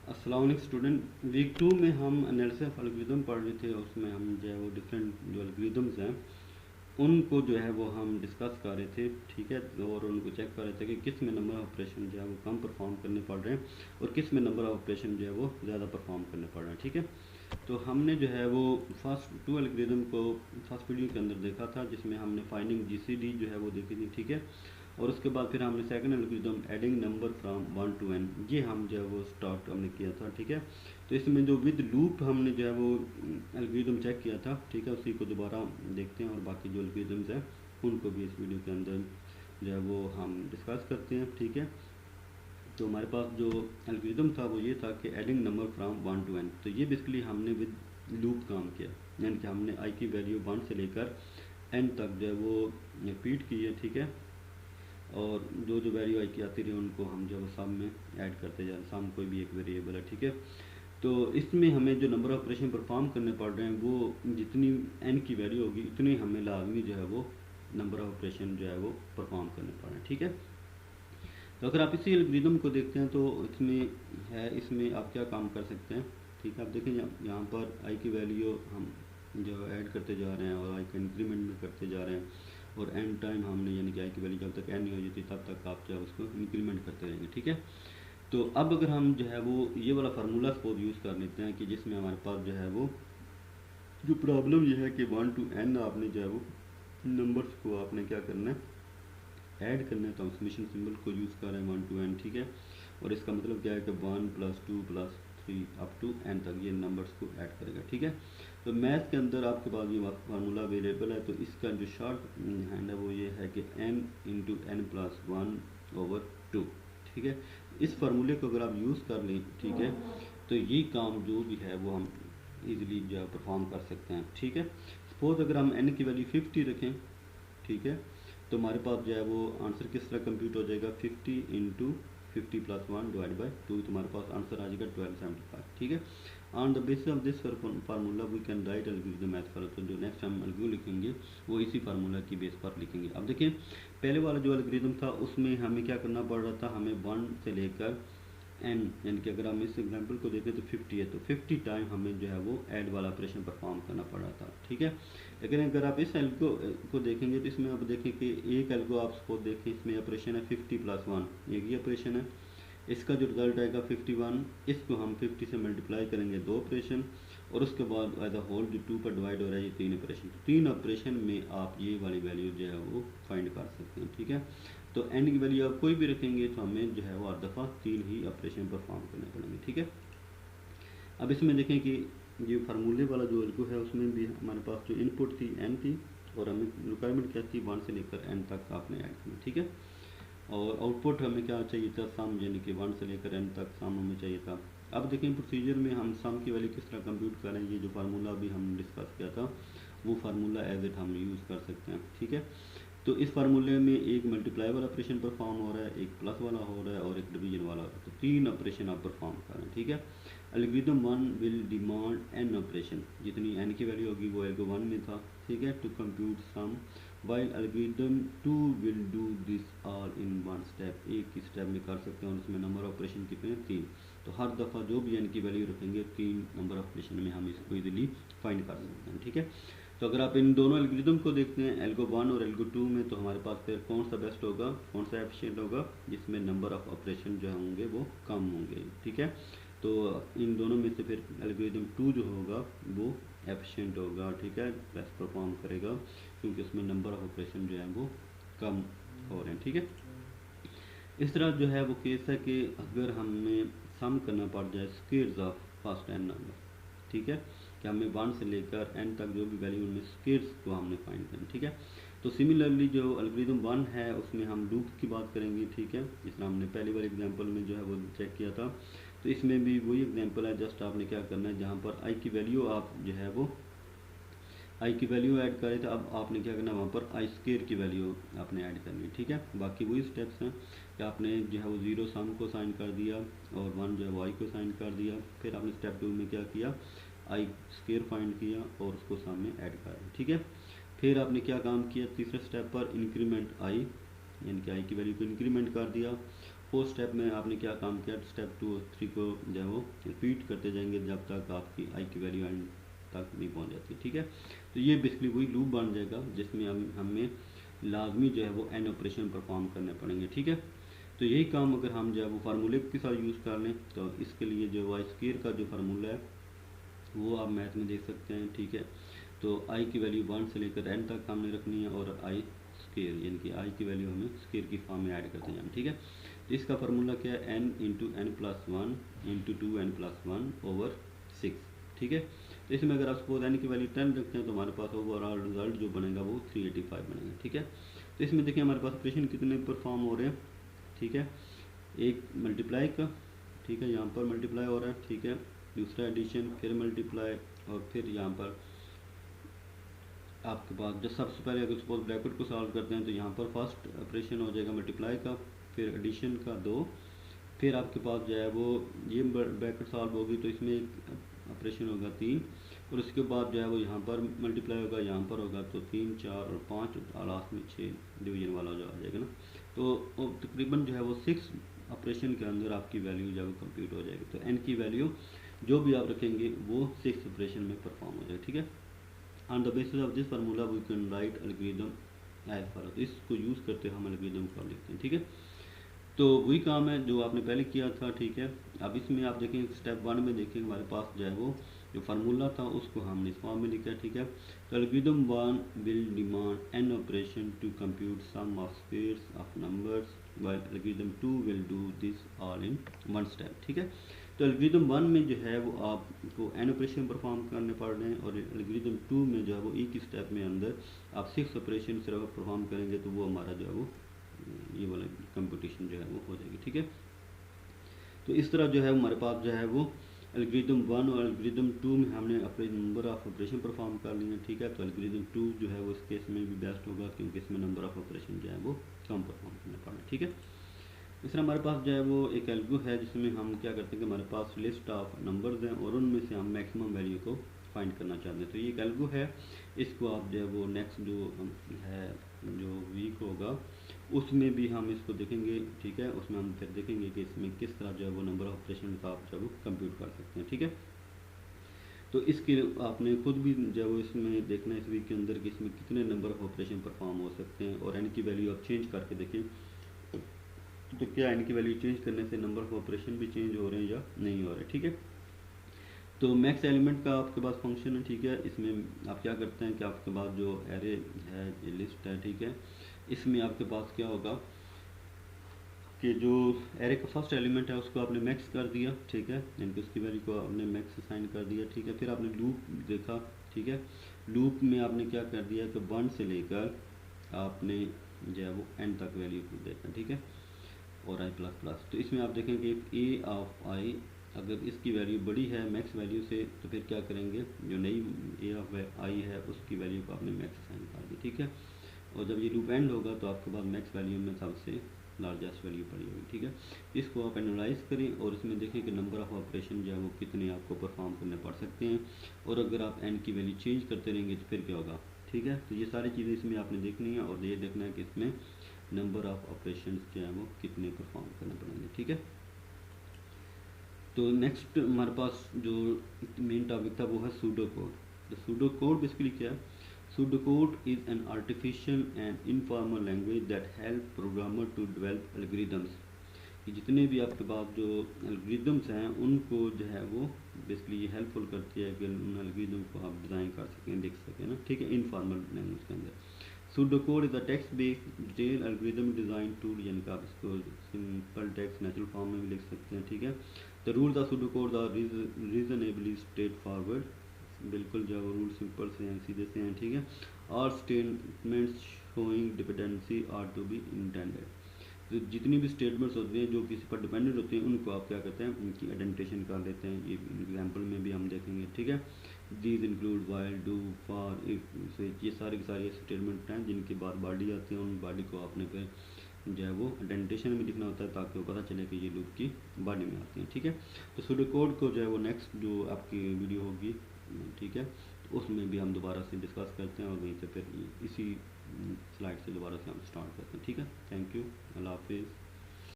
अस्सलाम वालेकुम student. Week 2 में हम एनालिसिस ऑफ एल्गोरिदम पढ़ रहे थे। उसमें हम जो है वो डिफरेंट जो एल्गोरिदम्स हैं उनको जो है वो हम डिस्कस कर रहे थे, ठीक है। और उनको चेक कर रहे थे कि किस में नंबर ऑफ ऑपरेशन जो है वो कम परफॉर्म करने पड़ रहे हैं और किस में नंबर ऑफ ऑपरेशन जो है वो ज़्यादा परफॉर्म करने पड़ रहे हैं, ठीक है। तो हमने जो है वो फर्स्ट टू एल्गोरिदम को फर्स्ट वीडियो के अंदर देखा था, जिसमें हमने फाइंडिंग जीसीडी जो है वो देखी थी, ठीक है। और उसके बाद फिर हमने second algorithm adding number from 1 to n, ये हम जो है वो स्टार्ट हमने किया था, ठीक है। तो इसमें जो विद लूप हमने जो है वो एल्गोरिदम चेक किया था, ठीक है। उसी को दोबारा देखते हैं और बाकी जो एल्गोरिदम्स हैं उनको भी इस वीडियो के अंदर जो है वो हम डिस्कस करते हैं, ठीक है। तो हमारे पास जो एल्गोरिदम था वो ये था कि adding number from 1 to n। तो ये बेसिकली हमने विद लूप काम किया, यानी कि हमने आई की वैल्यू 1 से लेकर n तक जो है वो रिपीट की है, ठीक है। और जो जो वैल्यू आई की आती रही उनको हम जो है सम में ऐड करते जा रहे हैं। सम कोई भी एक वेरिएबल है, ठीक है। तो इसमें हमें जो नंबर ऑफ ऑपरेशन परफॉर्म करने पड़ रहे हैं वो जितनी n की वैल्यू होगी उतनी हमें लाजमी जो है वो नंबर ऑफ ऑपरेशन जो है वो परफॉर्म करने पड़ रहे हैं, ठीक है। तो अगर आप इसी एल्गोरिदम को देखते हैं तो इसमें है, इसमें आप क्या काम कर सकते हैं, ठीक है। आप देखें यहाँ पर आई की वैल्यू हम जो ऐड करते जा रहे हैं और आई का इंक्रीमेंट भी करते जा रहे हैं। और एंड टाइम हमने यानी कि आई की वैल्यू जब तक एन नहीं हो जाती तब तक आप जो है उसको इंक्रीमेंट करते रहेंगे, ठीक है। तो अब अगर हम जो है वो ये वाला फार्मूला सपोज यूज़ कर लेते हैं कि जिसमें हमारे पास जो है वो जो प्रॉब्लम ये है कि 1 to n आपने जो है वो नंबर्स को आपने क्या करना है, ऐड करना है। तो हम समेशन सिंबल को यूज़ कर रहे हैं 1 to n, ठीक है। और इसका मतलब क्या है कि 1 + 2 + 3 अप टू n तक ये नंबर्स को ऐड करेगा, ठीक है। तो मैथ के अंदर आपके पास ये फार्मूला अवेलेबल है। तो इसका जो शॉर्ट हैंड है वो ये है कि n × n + 1/2, ठीक है। इस फार्मूले को अगर आप यूज़ कर लें, ठीक है, तो ये काम जो भी है वो हम इजीली जो है परफॉर्म कर सकते हैं, ठीक है। सपोज अगर हम n की वैल्यू 50 रखें, ठीक है, तो हमारे पास जो है वो आंसर किस तरह कंप्यूट हो जाएगा, 50 × 50 + 1 / 2। तो हमारे पास आंसर आ जाएगा 1275, ठीक है। On the basis of this formula we can write algorithm as follows. तो जो नेक्स्ट हम एल्गोरिथम लिखेंगे वो इसी फार्मूला की बेस पर लिखेंगे। अब देखिए पहले वाला जो एल्गोरिथम था उसमें हमें क्या करना पड़ रहा था, हमें 1 से लेकर n, यानी कि अगर हम इस एग्जांपल को देखें तो 50 है, तो 50 टाइम हमें जो है वो ऐड वाला ऑपरेशन परफॉर्म करना पड़ रहा था, ठीक है। लेकिन अगर आप इस एल्गो को देखेंगे तो इसमें आप देखें कि एक एल्गो आप सपोज देखें, इसमें ऑपरेशन है 50 + 1, एक ही ऑपरेशन है। इसका जो रिजल्ट आएगा 51, इसको हम 50 से मल्टीप्लाई करेंगे 2 ऑपरेशन, और उसके बाद एज अ होल जो 2 पर डिवाइड हो रहा है ये 3 ऑपरेशन। तो 3 ऑपरेशन में आप ये वाली वैल्यू जो है वो फाइंड कर सकते हैं, ठीक है। तो एन की वैल्यू आप कोई भी रखेंगे तो हमें जो है वो हर दफ़ा 3 ही ऑपरेशन परफॉर्म करने पड़ेंगे, ठीक है। अब इसमें देखें कि ये फार्मूले वाला जो एल्गो है उसमें भी हमारे पास जो इनपुट थी n थी, और हमें रिक्वायरमेंट क्या थी 1 से लेकर n तक आपने ऐड करना, ठीक है। और आउटपुट हमें क्या चाहिए था, सम, यानी कि 1 से लेकर n तक सम हमें चाहिए था। अब देखें प्रोसीजर में हम सम की वैल्यू किस तरह कंप्यूट करें। ये जो फार्मूला अभी हमने डिस्कस किया था वो फार्मूला एज इट हम यूज़ कर सकते हैं, ठीक है। तो इस फार्मूले में एक मल्टीप्लाई वाला ऑपरेशन परफॉर्म हो रहा है, एक प्लस वाला हो रहा है और एक डिवीजन वाला हो रहा है। तो 3 ऑपरेशन आप परफॉर्म कर रहे हैं, ठीक है। Algorithm 1 will demand n operation, जितनी n की वैल्यू होगी वो एल्गो 1 में था, ठीक है, to compute sum, while algorithm 2 will do this all in 1 step, एक ही स्टेप में कर सकते हैं। और उसमें नंबर ऑपरेशन कितने हैं, 3। तो हर दफ़ा जो भी n की वैल्यू रखेंगे 3 नंबर ऑपरेशन में हम इसको इजीली फाइंड कर सकते हैं, ठीक है। तो अगर आप इन दोनों एल्गोरिथम को देखते हैं एल्गो 1 और एल्गो 2 में, तो हमारे पास फिर कौन सा बेस्ट होगा, कौन सा एफिशिएंट होगा, जिसमें नंबर ऑफ ऑपरेशन जो होंगे वो कम होंगे, ठीक है। तो इन दोनों में से फिर एल्गोरिथम 2 जो होगा वो एफिशिएंट होगा, ठीक है, बेस्ट परफॉर्म करेगा, क्योंकि उसमें नंबर ऑफ ऑपरेशन जो है वो कम हो रहे हैं, ठीक है। इस तरह जो है वो केस है कि अगर हमें सम करना पड़ जाए squares of first n number, ठीक है, कि हमें 1 से लेकर n तक जो भी वैल्यू उनमें स्क्वेयर्स को हमने फाइंड करना, ठीक है। तो सिमिलरली जो एल्गोरिथम 1 है उसमें हम लूप की बात करेंगे, ठीक है, जिस तरह हमने पहली बार एग्जांपल में जो है वो चेक किया था। तो इसमें भी वही एग्जांपल है, जस्ट आपने क्या करना है, जहाँ पर आई की वैल्यू आप जो है वो आई की वैल्यू ऐड करें, तो अब आपने क्या करना है, वहाँ पर आई स्क्वेयर की वैल्यू आपने ऐड करनी है, ठीक है। बाकी वही स्टेप्स हैं कि आपने जो है वो 0 सम को साइन कर दिया और 1 जो है वो आई को साइन कर दिया। फिर आपने स्टेप 2 में क्या किया, आई स्क्वेयर फाइंड किया और उसको सम में ऐड कर दिया, ठीक है। फिर आपने क्या काम किया, तीसरे स्टेप पर इंक्रीमेंट आई, यानी कि आई की वैल्यू को इंक्रीमेंट कर दिया फोर्थ स्टेप में आपने क्या काम किया, स्टेप 2 और 3 को जो है वो रिपीट करते जाएंगे जब तक आपकी आई की वैल्यू एंड तक नहीं पहुंच जाती। ठीक है, तो ये बेसिकली वही लूप बन जाएगा जिसमें हमें लाजमी जो है वो एन ऑपरेशन परफॉर्म करने पड़ेंगे। ठीक है, तो यही काम अगर हम जो है वो फार्मूले के साथ यूज़ कर लें तो इसके लिए जो वाई स्क्वायर का जो फार्मूला है वो आप मैथ में देख सकते हैं। ठीक है, तो आई की वैल्यू 1 से लेकर एन तक हमने रखनी है और आई स्क्वायर यानी कि आई की वैल्यू हमें स्क्वायर की फॉर्म में ऐड करते जाएं। ठीक है, तो इसका फार्मूला क्या है, n into n plus one into 2n+1 over 6। ठीक है, तो इसमें अगर आप सपोज एन की वैल्यू 10 रखते हैं तो हमारे पास ओवरऑल रिजल्ट जो बनेगा वो 385 बनेगा। ठीक है, तो इसमें देखिए हमारे पास ऑपरेशन कितने परफॉर्म हो रहे हैं। ठीक है, एक मल्टीप्लाई का, ठीक है, यहाँ पर मल्टीप्लाई हो रहा है। ठीक है, दूसरा एडिशन, फिर मल्टीप्लाई, और फिर यहाँ पर आपके पास जो सबसे पहले अगर सपोज ब्रैकेट को सॉल्व करते हैं तो यहाँ पर फर्स्ट ऑपरेशन हो जाएगा मल्टीप्लाई का, फिर एडिशन का 2, फिर आपके पास जो है वो ये ब्रैकेट सॉल्व होगी तो इसमें एक ऑपरेशन होगा 3, और उसके बाद जो है वो यहाँ पर मल्टीप्लाई होगा, यहाँ पर होगा तो 3 4 और 5 और लास्ट में 6 डिवीजन वाला जो आ जाएगा ना, तो तकरीबन जो है वो 6 ऑपरेशन के अंदर आपकी वैल्यू जो है वो कंप्लीट हो जाएगी। तो एन की वैल्यू जो भी आप रखेंगे वो 6 ऑपरेशन में परफॉर्म हो जाएगा। ठीक है, on the basis of this formula we can write algorithm as follows, इसको यूज़ करते हम एल्गोरिथम को लिखते हैं। ठीक है, तो वही काम है जो आपने पहले किया था। ठीक है, अब इसमें आप देखें स्टेप 1 में देखें हमारे पास जो है वो जो फार्मूला था उसको हमने इस फॉर्म में लिखा है। ठीक है, तो algorithm 1 will demand an operation to compute sum of squares of numbers while algorithm 2 will do this all in one step. ठीक है, तो एल्गोरिथम 1 में जो है वो आपको एन ऑपरेशन परफॉर्म करने पड़ रहे हैं, और एल्गोरिथम 2 में जो है वो एक ही स्टेप में अंदर आप 6 ऑपरेशन सिर्फ परफॉर्म करेंगे तो वो हमारा जो है वो ये वाला कंपटीशन जो है वो हो जाएगी। ठीक है, तो इस तरह जो है हमारे पास जो है वो एल्गोरिथम 1 और एल्गोरिथम 2 में हमने अपने नंबर ऑफ ऑपरेशन परफॉर्म कर लिए हैं। ठीक है, तो एल्गोरिथम 2 जो है वो इस केस में भी बेस्ट होगा क्योंकि इसमें नंबर ऑफ ऑपरेशन जो है वो कम परफॉर्म करने पड़े। ठीक है, इस तरह हमारे पास जो है वो एक एल्गो है जिसमें हम क्या करते हैं कि हमारे पास लिस्ट ऑफ नंबर्स हैं और उनमें से हम मैक्सिमम वैल्यू को फाइंड करना चाहते हैं। तो ये एक एल्गो है, इसको आप जो है वो नेक्स्ट जो है जो वीक होगा उसमें भी हम इसको देखेंगे। ठीक है, उसमें हम फिर देखेंगे कि इसमें किस तरह जो है वो नंबर ऑफ ऑपरेशन का आप जो है वो कंप्यूट कर सकते हैं। ठीक है, तो इसके आपने खुद भी जो है वो इसमें देखना है इस वीक के अंदर कि इसमें कितने नंबर ऑफ ऑपरेशन परफॉर्म हो सकते हैं, और एन की वैल्यू आप चेंज करके देखें तो क्या एन की वैल्यू चेंज करने से नंबर ऑफ ऑपरेशन भी चेंज हो रहे हैं या नहीं हो रहे। ठीक है, तो मैक्स एलिमेंट का आपके पास फंक्शन है। ठीक है, इसमें आप क्या करते हैं कि आपके पास जो एरे है ये लिस्ट है। ठीक है, इसमें आपके पास क्या होगा कि जो एरे का फर्स्ट एलिमेंट है उसको आपने मैक्स कर दिया। ठीक है, यानी कि उसकी वैल्यू को आपने मैक्स असाइन कर दिया। ठीक है, फिर आपने लूप देखा। ठीक है, लूप में आपने क्या कर दिया कि 1 से लेकर आपने जो है वो एन तक वैल्यू को देखा। ठीक है, और आई प्लस प्लस, तो इसमें आप देखेंगे ए ऑफ आई अगर इसकी वैल्यू बड़ी है मैक्स वैल्यू से तो फिर क्या करेंगे, जो नई ए ऑफ आई है उसकी वैल्यू को आपने मैक्स असाइन कर दी। ठीक है, और जब ये लूप एंड होगा तो आपके पास मैक्स वैल्यू में सबसे लार्जेस्ट वैल्यू पड़ी होगी। ठीक है, इसको आप एनालाइज करें और इसमें देखें कि नंबर ऑफ ऑपरेशन जो है वो कितने आपको परफॉर्म करने पड़ सकते हैं, और अगर आप एन की वैल्यू चेंज करते रहेंगे तो फिर क्या होगा। ठीक है, तो ये सारी चीज़ें इसमें आपने देखनी है और ये देखना है कि इसमें नंबर ऑफ ऑपरेशंस जो है वो कितने परफॉर्म करने पड़ेंगे। ठीक है, तो नेक्स्ट हमारे पास जो मेन टॉपिक था वो है सूडो कोड। तो सूडो कोड बेसिकली क्या है, pseudo code is an artificial and informal language that help programmer to develop algorithms, कि जितने भी आपके पास जो एल्गोरिदम्स हैं उनको जो है वो बेसिकली ये हेल्पफुल करती है कि उन एल्गोरिदम को आप डिज़ाइन कर सकें, लिख सकें ना। ठीक है, इनफॉर्मल लैंग्वेज के अंदर pseudocode is a text based detail algorithm design tool, यानी कि आप इसको सिंपल टेक्स्ट नेचुरल फॉर्म में भी लिख सकते हैं। ठीक है, the rules of pseudocode are reasonably straightforward, बिल्कुल जो रूल सिंपल से हैं, सीधे से हैं। ठीक है, और statements showing dependency are to be intended, तो जितनी भी स्टेटमेंट्स होती हैं जो किसी पर डिपेंडेंट होते हैं उनको आप क्या कहते हैं, उनकी आइडेंटिफिकेशन कर लेते हैं। ये एग्जांपल में भी हम देखेंगे। ठीक है, these include while, do, for, if, ये सारे के सारे स्टेटमेंट हैं जिनके बाद बॉडी आती है, उन बॉडी को आपने फिर जो है वो आइडेंटिफिकेशन में लिखना होता है ताकि वो पता चले कि ये लूप की बॉडी में आती है। ठीक है, तो सूडो कोड को जो है वो नेक्स्ट जो आपकी वीडियो होगी, ठीक है, तो उसमें भी हम दोबारा से डिस्कस करते हैं और वहीं से फिर इसी स्लाइड से दोबारा से हम स्टार्ट करते हैं। ठीक है, थैंक यू, अल्लाह हाफिज़।